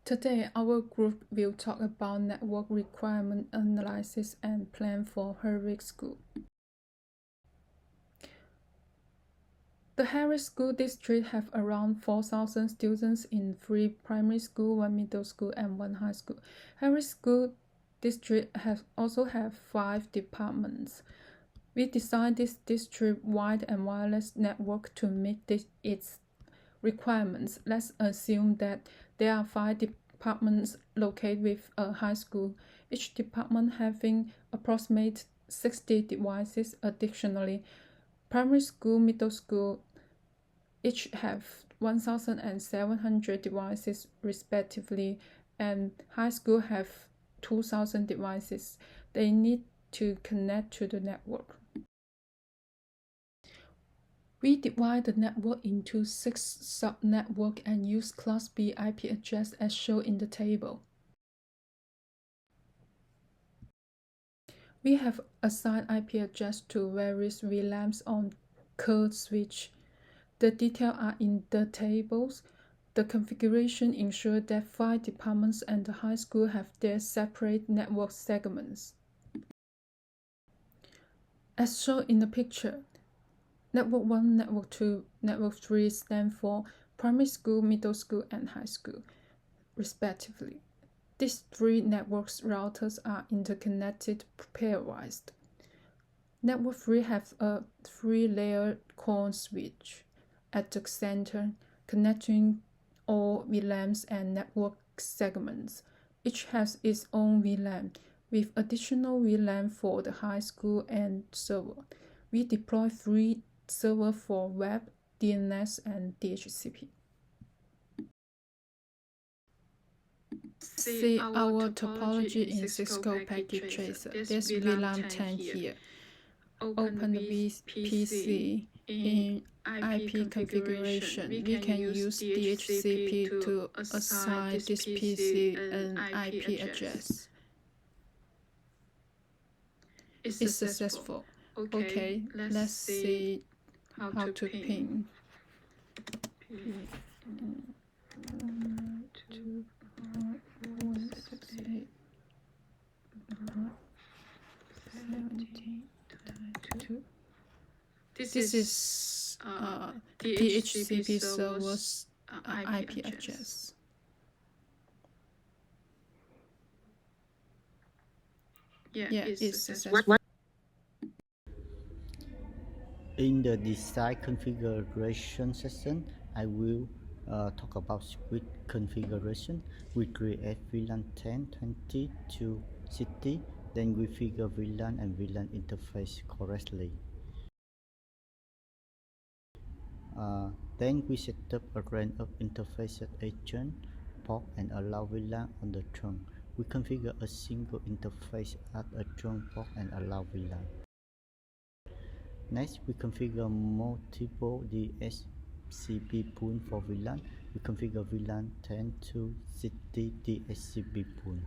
Today, our group will talk about network requirement analysis and plan for Harvard School. The Harvard School District have around 4,000 students in 3 primary school, 1 middle school, and 1 high school. Harvard School District also have 5 departments. We designed this district-wide and wireless network to meet its requirements. Let's assume that there are 5 departments located with a high school, each department having approximately 60 devices. Additionally, primary school, middle school each have 1,700 devices respectively, and high school have 2,000 devices. They need to connect to the network. We divide the network into 6 sub-networks and use Class B IP address as shown in the table. We have assigned IP address to various VLANs on code switch. The details are in the tables. The configuration ensures that 5 departments and the high school have their separate network segments. As shown in the picture, Network 1, Network 2, Network 3 stand for primary school, middle school, and high school, respectively. These 3 networks routers are interconnected pairwise. Network 3 has a 3-layer core switch at the center, connecting all VLANs and network segments. Each has its own VLAN, with additional VLAN for the high school and server. We deploy 3 servers for web, DNS, and DHCP. See our topology in Cisco Packet Tracer. There's VLAN 10 here. Open the VPC in IP configuration. We can use DHCP to assign this PC an IP address. It's successful. Okay, let's see how to ping. This is DHCP server's IP address. Yeah, it's successful. In the design configuration session, I will talk about switch configuration. We create VLAN 10, 20 to 60, then we figure VLAN and VLAN interface correctly. Then we set up a range of interfaces agent, port, and allow VLAN on the trunk. We configure a single interface at a trunk port and allow VLAN. Next, we configure multiple DHCP pool for VLAN. We configure VLAN 10 to 60 DHCP pool.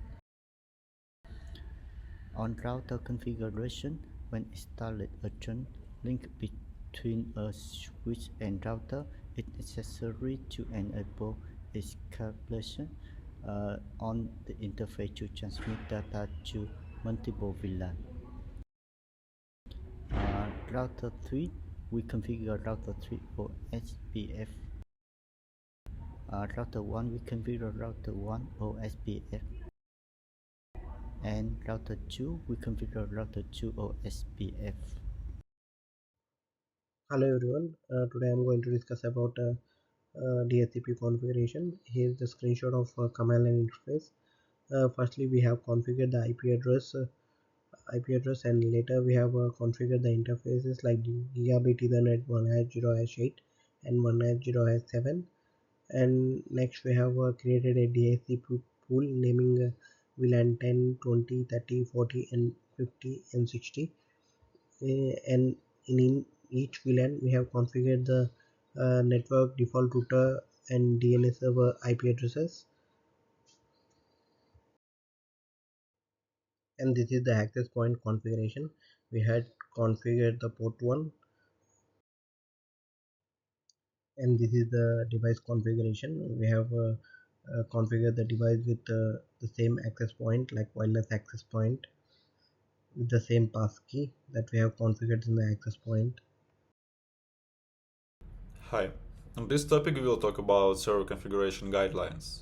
On router configuration, when installed a trunk link between a switch and router, it's necessary to enable escalation on the interface to transmit data to multiple VLAN. Router 3, we configure router 3 OSPF. Router 1, we configure router 1 OSPF. And router 2, we configure router 2 OSPF. Hello everyone, today I'm going to discuss about DHCP configuration. Here's the screenshot of command line interface. Firstly, we have configured the IP address, and later we have configured the interfaces like gigabit Ethernet 1.0/8 and 1.0/7. And next we have created a DHCP pool naming VLAN 10, 20, 30, 40, and 50 and 60. And in each VLAN we have configured the network default router and DNS server IP addresses, and this is the access point configuration. We had configured the port 1, and this is the device configuration. We have configure the device with the same access point, like wireless access point, with the same passkey that we have configured in the access point. Hi. On this topic, we will talk about server configuration guidelines.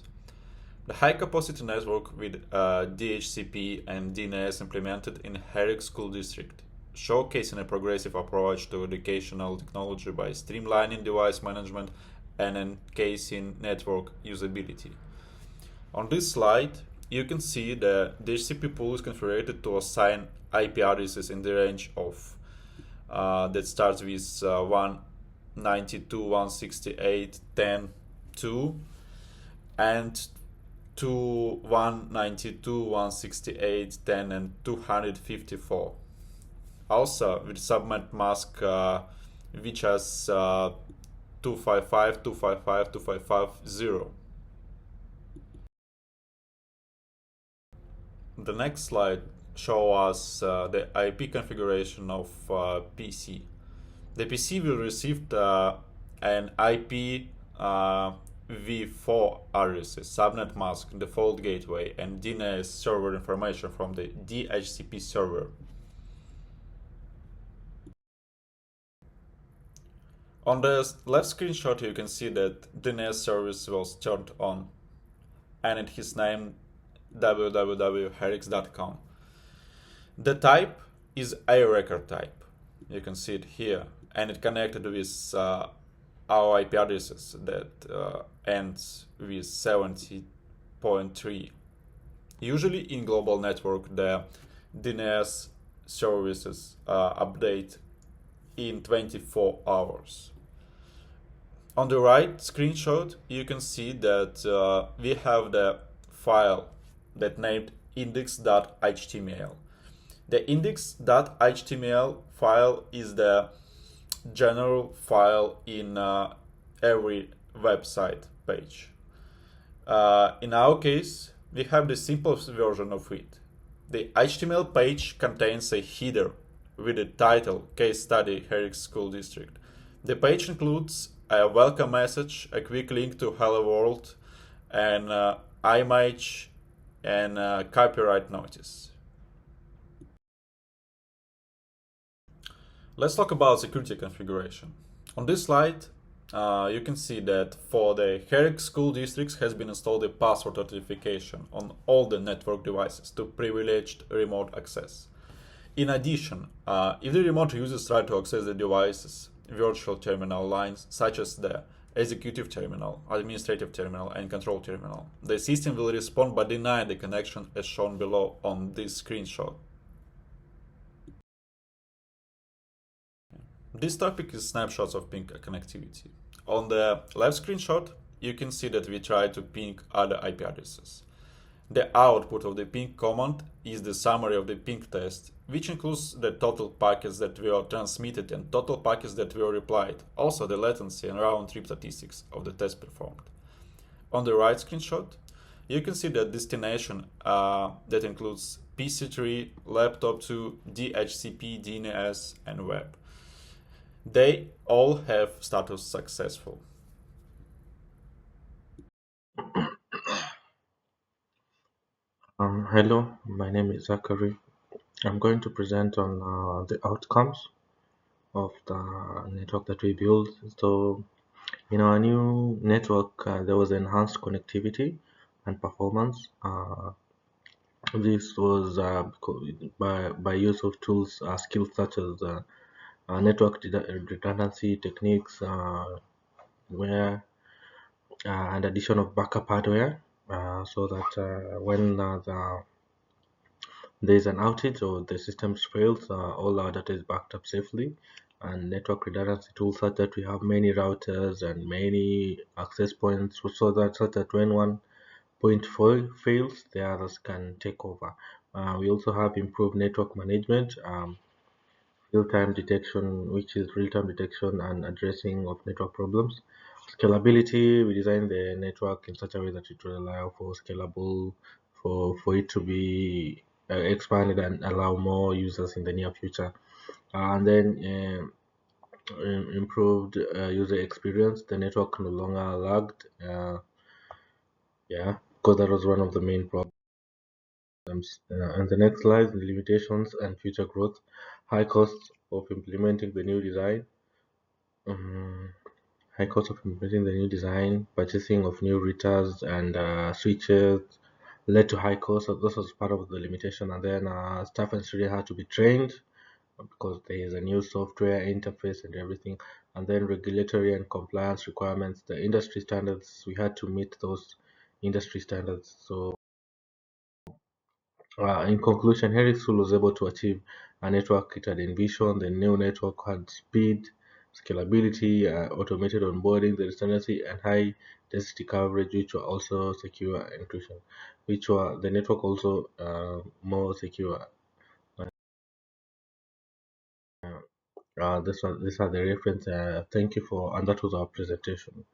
The high capacity network with DHCP and DNS implemented in Herrick School District, showcasing a progressive approach to educational technology by streamlining device management and encasing network usability. On this slide, you can see the DHCP pool is configured to assign IP addresses in the range of that starts with 192.168.10.2 and to 192.168.10 and 254. Also, with subnet mask which has 255.255.255.0. The next slide shows us the IP configuration of PC. The PC will receive an IP v4 addresses, subnet mask, default gateway, and DNS server information from the DHCP server. On the left screenshot, you can see that DNS service was turned on, and it is named www.herix.com. The type is a record type. You can see it here, and it connected with our IP addresses that ends with 70.3. Usually in global network, the DNS services update in 24 hours. On the right screenshot, you can see that we have the file that named index.html. The index.html file is the general file in every website page. In our case, we have the simplest version of it. The HTML page contains a header with the title Case Study Herrick School District. The page includes a welcome message, a quick link to Hello World, an image, and a copyright notice. Let's talk about security configuration. On this slide, you can see that for the Herrick School Districts has been installed a password authentication on all the network devices to privileged remote access. In addition, if the remote users try to access the device's virtual terminal lines, such as the executive terminal, administrative terminal, and control terminal, the system will respond but deny the connection as shown below on this screenshot. This topic is snapshots of ping connectivity. On the left screenshot, you can see that we try to ping other IP addresses. The output of the ping command is the summary of the ping test, which includes the total packets that were transmitted and total packets that were replied, also the latency and round trip statistics of the test performed. On the right screenshot, you can see the destination that includes PC3, Laptop 2, DHCP, DNS, and web. They all have status successful. Hello, my name is Zachary. I'm going to present on the outcomes of the network that we built. So, in our new network, there was enhanced connectivity and performance. This was by use of tools, skills such as network redundancy techniques, where and addition of backup hardware, so that when there is an outage or the system fails, all our data is backed up safely. And network redundancy tools such that we have many routers and many access points, so that when one point fails, the others can take over. We also have improved network management, real-time detection, which is real-time detection and addressing of network problems. Scalability, we designed the network in such a way that it will allow for scalable, for it to be expanded and allow more users in the near future. And then improved user experience. The network no longer lagged. Yeah, because that was one of the main problems. And the next slide, the limitations and future growth. High costs of implementing the new design. Um, High cost of implementing the new design, purchasing of new routers and switches led to high costs. So this was part of the limitation. And then staff and students had to be trained because there is a new software interface and everything. And then regulatory and compliance requirements, the industry standards, we had to meet those industry standards. So in conclusion, Harris School was able to achieve a network it had envisioned. The new network had speed, scalability, automated onboarding, the redundancy, and high density coverage, which were also secure encryption, which were the network also more secure. These are the reference. Thank you for, and that was our presentation.